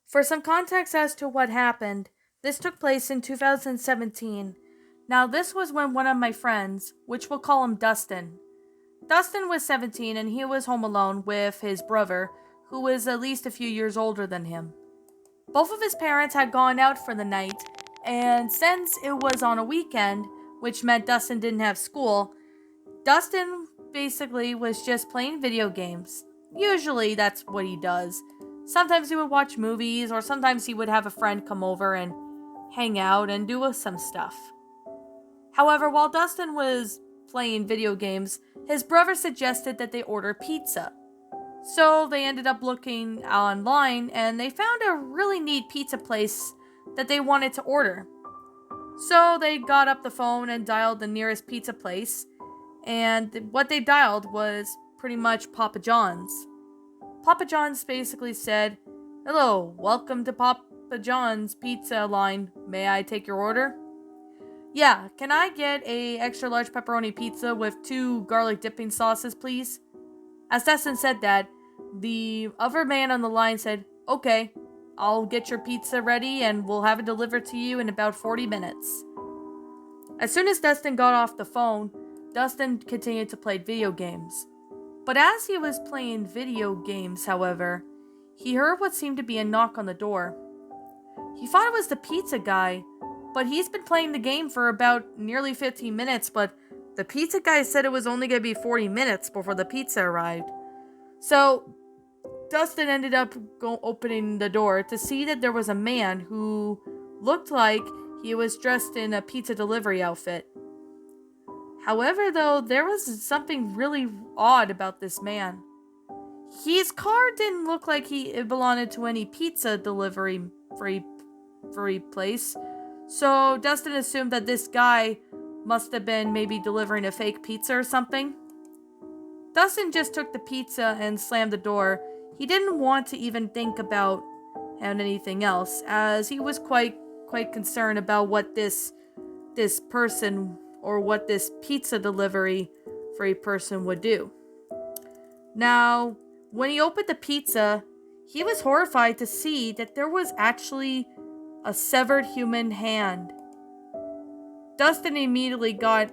For some context as to what happened, this took place in 2017. Now, this was when one of my friends, which we'll call him Dustin was 17 and he was home alone with his brother, who was at least a few years older than him. Both of his parents had gone out for the night, and since it was on a weekend, which meant Dustin didn't have school, Dustin basically was just playing video games. Usually that's what he does. Sometimes he would watch movies, or sometimes he would have a friend come over and hang out and do some stuff. However, while Dustin was playing video games, his brother suggested that they order pizza. So they ended up looking online and they found a really neat pizza place that they wanted to order. So they got up the phone and dialed the nearest pizza place, and what they dialed was pretty much Papa John's. Papa John's basically said, "Hello, welcome to Papa John's pizza line. May I take your order?" "Yeah, can I get a extra large pepperoni pizza with 2 garlic dipping sauces, please?" As Dustin said that, the other man on the line said, "Okay, I'll get your pizza ready and we'll have it delivered to you in about 40 minutes. As soon as Dustin got off the phone, Dustin continued to play video games. But as he was playing video games, however, he heard what seemed to be a knock on the door. He thought it was the pizza guy, but he's been playing the game for about nearly 15 minutes, but the pizza guy said it was only going to be 40 minutes before the pizza arrived. So Dustin ended up opening the door to see that there was a man who looked like he was dressed in a pizza delivery outfit. However, though, there was something really odd about this man. His car didn't look like it belonged to any pizza delivery free place, so Dustin assumed that this guy must have been maybe delivering a fake pizza or something. Dustin just took the pizza and slammed the door. He didn't want to even think about anything else, as he was quite concerned about what this person or what this pizza delivery free person would do. Now, when he opened the pizza, he was horrified to see that there was actually a severed human hand. Dustin immediately got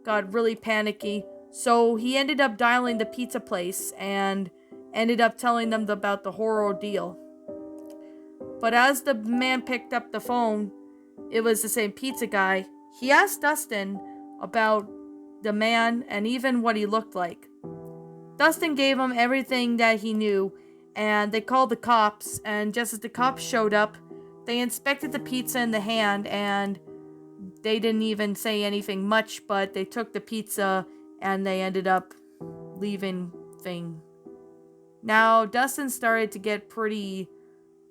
really panicky, so he ended up dialing the pizza place and ended up telling them about the horror ordeal. But as the man picked up the phone, it was the same pizza guy. He asked Dustin about the man and even what he looked like. Dustin gave him everything that he knew, and they called the cops, and just as the cops showed up, they inspected the pizza in the hand, and they didn't even say anything much, but they took the pizza and they ended up leaving thing. Now, Dustin started to get pretty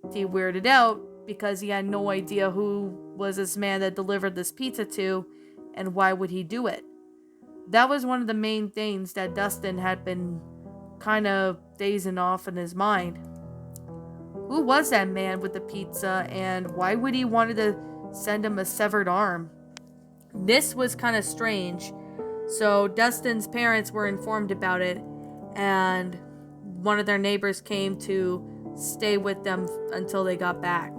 weirded out because he had no idea who was this man that delivered this pizza to and why would he do it. That was one of the main things that Dustin had been kind of dazing off in his mind. Who was that man with the pizza, and why would he wanted to send him a severed arm? This was kind of strange. So Dustin's parents were informed about it, and one of their neighbors came to stay with them until they got back.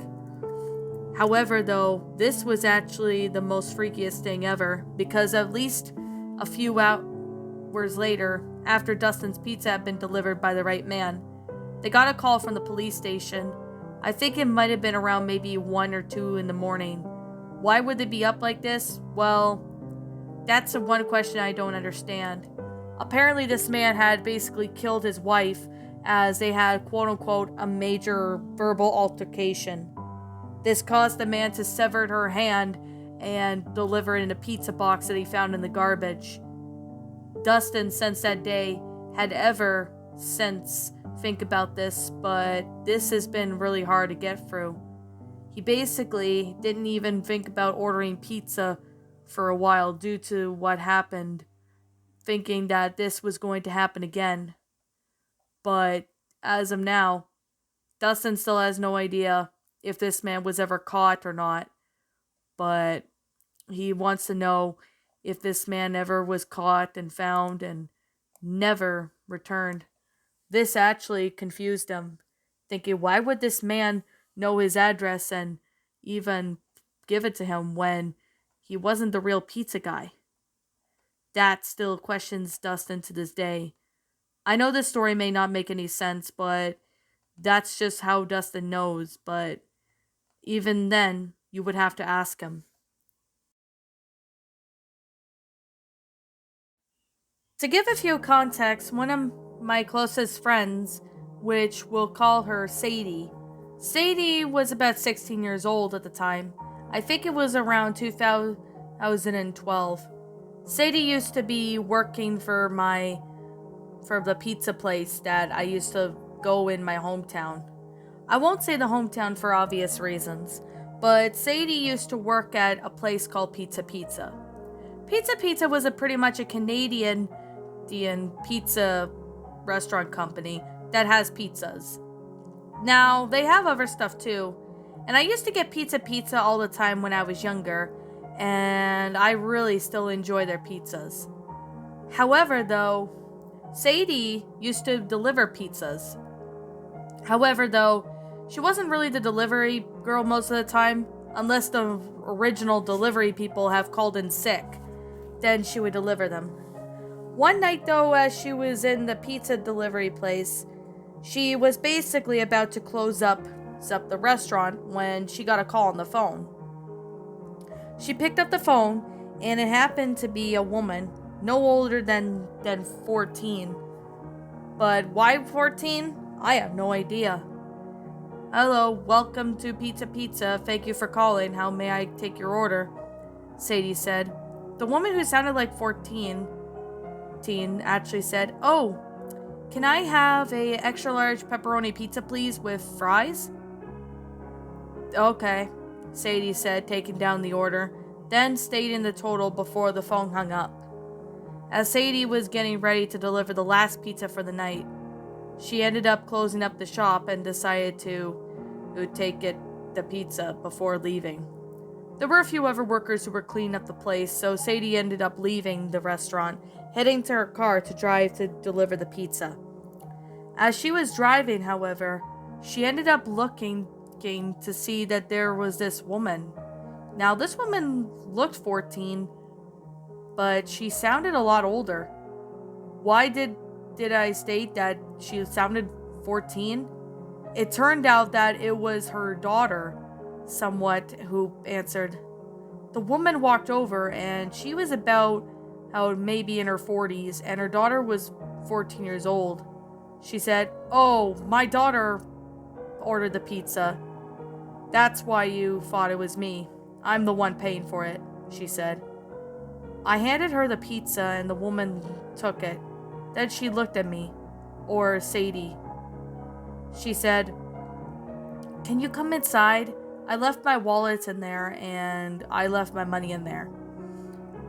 However, though, this was actually the most freakiest thing ever, because at least a few hours later, after Dustin's pizza had been delivered by the right man, they got a call from the police station. I think it might have been around maybe 1 or 2 in the morning. Why would they be up like this? Well, that's the one question I don't understand. Apparently this man had basically killed his wife as they had quote-unquote a major verbal altercation. This caused the man to sever her hand and deliver it in a pizza box that he found in the garbage. Dustin, since that day, had ever since think about this, but this has been really hard to get through. He basically didn't even think about ordering pizza for a while due to what happened, thinking that this was going to happen again. But as of now, Dustin still has no idea if this man was ever caught or not. But he wants to know if this man ever was caught and found and never returned. This actually confused him, thinking, why would this man know his address and even give it to him when he wasn't the real pizza guy? That still questions Dustin to this day. I know this story may not make any sense, but that's just how Dustin knows. But even then, you would have to ask him. To give a few context, one of my closest friends, which we'll call her Sadie, Sadie was about 16 years old at the time. I think it was around 2012. Sadie used to be working for the pizza place that I used to go in my hometown. I won't say the hometown for obvious reasons, but Sadie used to work at a place called Pizza Pizza. Pizza Pizza was pretty much a Canadian pizza restaurant company that has pizzas. Now, they have other stuff too, and I used to get Pizza all the time when I was younger, and I really still enjoy their pizzas. However, though, Sadie used to deliver pizzas. However, though, she wasn't really the delivery girl most of the time, unless the original delivery people have called in sick. Then she would deliver them. One night, though, as she was in the pizza delivery place, she was basically about to close up the restaurant when she got a call on the phone. She picked up the phone, and it happened to be a woman, no older than 14. But why 14? I have no idea. Hello, welcome to Pizza Pizza. Thank you for calling. How may I take your order? Sadie said. The woman who sounded like 14 actually said, "Oh, can I have a extra large pepperoni pizza, please, with fries?" Okay, Sadie said, taking down the order, then stating the total before the phone hung up. As Sadie was getting ready to deliver the last pizza for the night, she ended up closing up the shop and decided to take the pizza before leaving. There were a few other workers who were cleaning up the place, so Sadie ended up leaving the restaurant, heading to her car to drive to deliver the pizza. As she was driving, however, she ended up looking to see that there was this woman. Now, this woman looked 14, but she sounded a lot older. Why did I state that she sounded 14? It turned out that it was her daughter, somewhat, who answered. The woman walked over, and she was about maybe in her 40s, and her daughter was 14 years old. She said, "Oh, my daughter ordered the pizza. That's why you thought it was me. I'm the one paying for it," she said. I handed her the pizza, and the woman took it. Then she looked at me, or Sadie. She said, "Can you come inside? I left my wallet in there, and I left my money in there."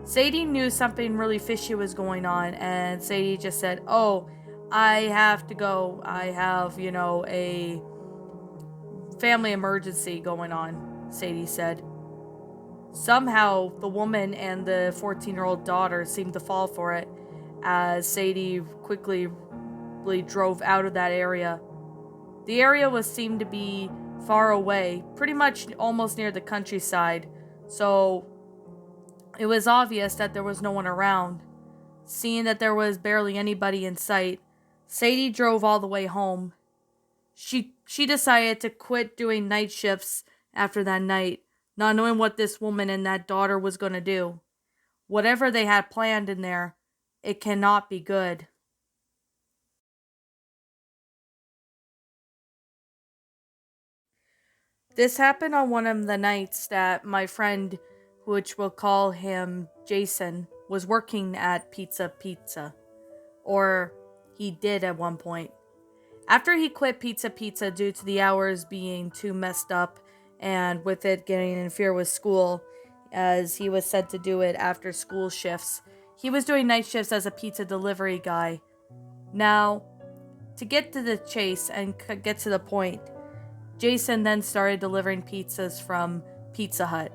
Sadie knew something really fishy was going on, and Sadie just said, "Oh, I have to go. I have, a family emergency going on," Sadie said. Somehow, the woman and the 14-year-old daughter seemed to fall for it, as Sadie quickly drove out of that area. The area seemed to be far away, pretty much almost near the countryside, so it was obvious that there was no one around. Seeing that there was barely anybody in sight, Sadie drove all the way home. She decided to quit doing night shifts after that night, not knowing what this woman and that daughter was going to do. Whatever they had planned in there, it cannot be good. This happened on one of the nights that my friend, which we'll call him Jason, was working at Pizza Pizza. Or he did at one point. After he quit Pizza Pizza due to the hours being too messed up and with it getting interfere with school, as he was said to do it after school shifts, he was doing night shifts as a pizza delivery guy. Now, to get to the chase and get to the point, Jason then started delivering pizzas from Pizza Hut.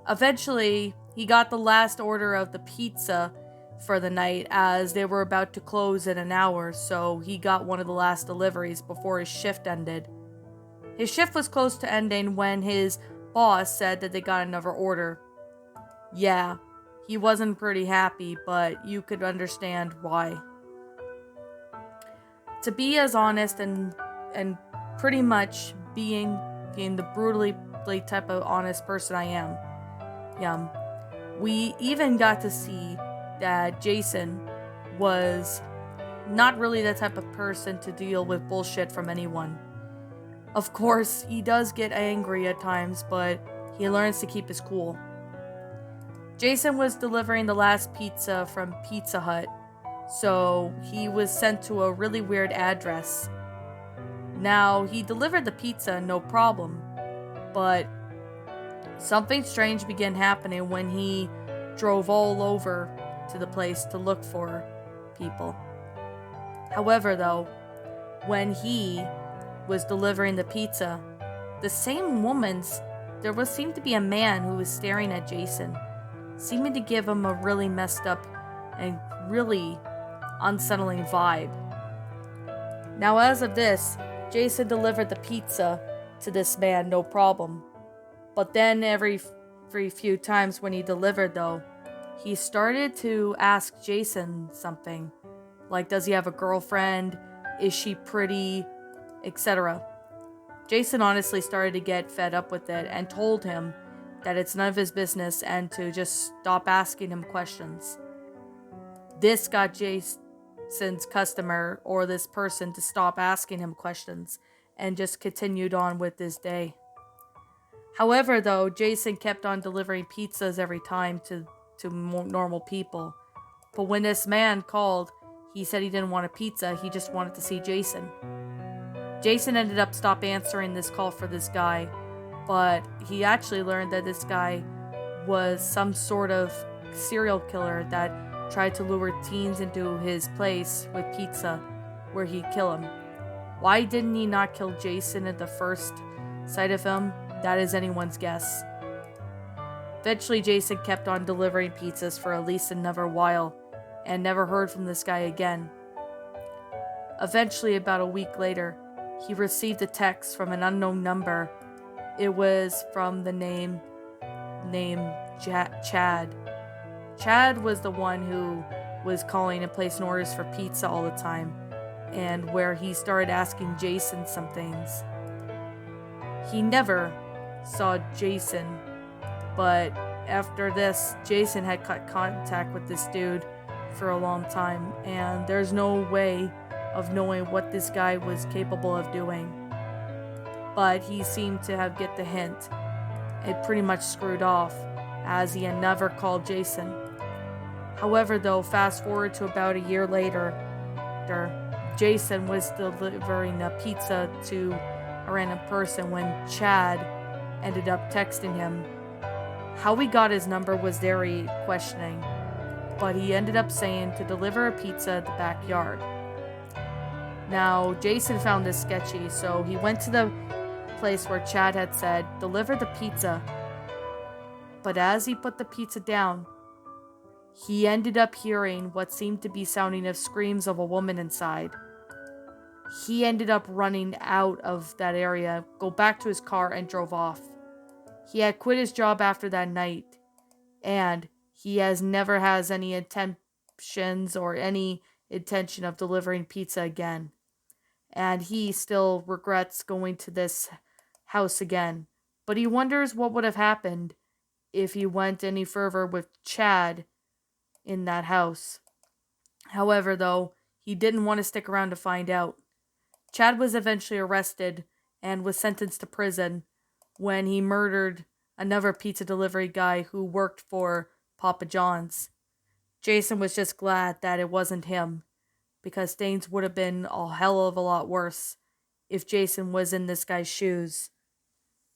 Eventually, he got the last order of the pizza for the night, as they were about to close in an hour, so he got one of the last deliveries before his shift ended. His shift was close to ending when his boss said that they got another order. Yeah, he wasn't pretty happy, but you could understand why. To be as honest and pretty much being the brutally type of honest person I am. We even got to see that Jason was not really the type of person to deal with bullshit from anyone. Of course, he does get angry at times, but he learns to keep his cool. Jason was delivering the last pizza from Pizza Hut, so he was sent to a really weird address. Now, he delivered the pizza, no problem, but something strange began happening when he drove all over to the place to look for people. However, though, when he was delivering the pizza, the same woman's, there seemed to be a man who was staring at Jason, seeming to give him a really messed up and really unsettling vibe. Now, as of this, Jason delivered the pizza to this man, no problem. But then every few times when he delivered, though, he started to ask Jason something. Like, does he have a girlfriend? Is she pretty? Etc. Jason honestly started to get fed up with it and told him that it's none of his business and to just stop asking him questions. This got Jason's customer or this person to stop asking him questions and just continued on with his day. However, though, Jason kept on delivering pizzas every time to normal people. But when this man called, he said he didn't want a pizza, he just wanted to see Jason. Jason ended up stop answering this call for this guy, but he actually learned that this guy was some sort of serial killer that tried to lure teens into his place with pizza, where he'd kill him. Why didn't he not kill Jason at the first sight of him? That is anyone's guess. Eventually, Jason kept on delivering pizzas for at least another while, and never heard from this guy again. Eventually, about a week later, he received a text from an unknown number. It was from the name Chad. Chad was the one who was calling and placing orders for pizza all the time, and where he started asking Jason some things. He never saw Jason, but after this, Jason had cut contact with this dude for a long time, and there's no way of knowing what this guy was capable of doing. But he seemed to have get the hint. It pretty much screwed off, as he had never called Jason. However, though, fast forward to about a year later, Jason was delivering a pizza to a random person when Chad ended up texting him. How he got his number was very questioning, but he ended up saying to deliver a pizza at the backyard. Now, Jason found this sketchy, so he went to the place where Chad had said, deliver the pizza. But as he put the pizza down, he ended up hearing what seemed to be sounding of screams of a woman inside. He ended up running out of that area, go back to his car, and drove off. He had quit his job after that night, and he never has any intentions or any intention of delivering pizza again. And he still regrets going to this house again. But he wonders what would have happened if he went any further with Chad in that house. However, though, he didn't want to stick around to find out. Chad was eventually arrested and was sentenced to prison when he murdered another pizza delivery guy who worked for Papa John's. Jason was just glad that it wasn't him, because things would have been a hell of a lot worse if Jason was in this guy's shoes.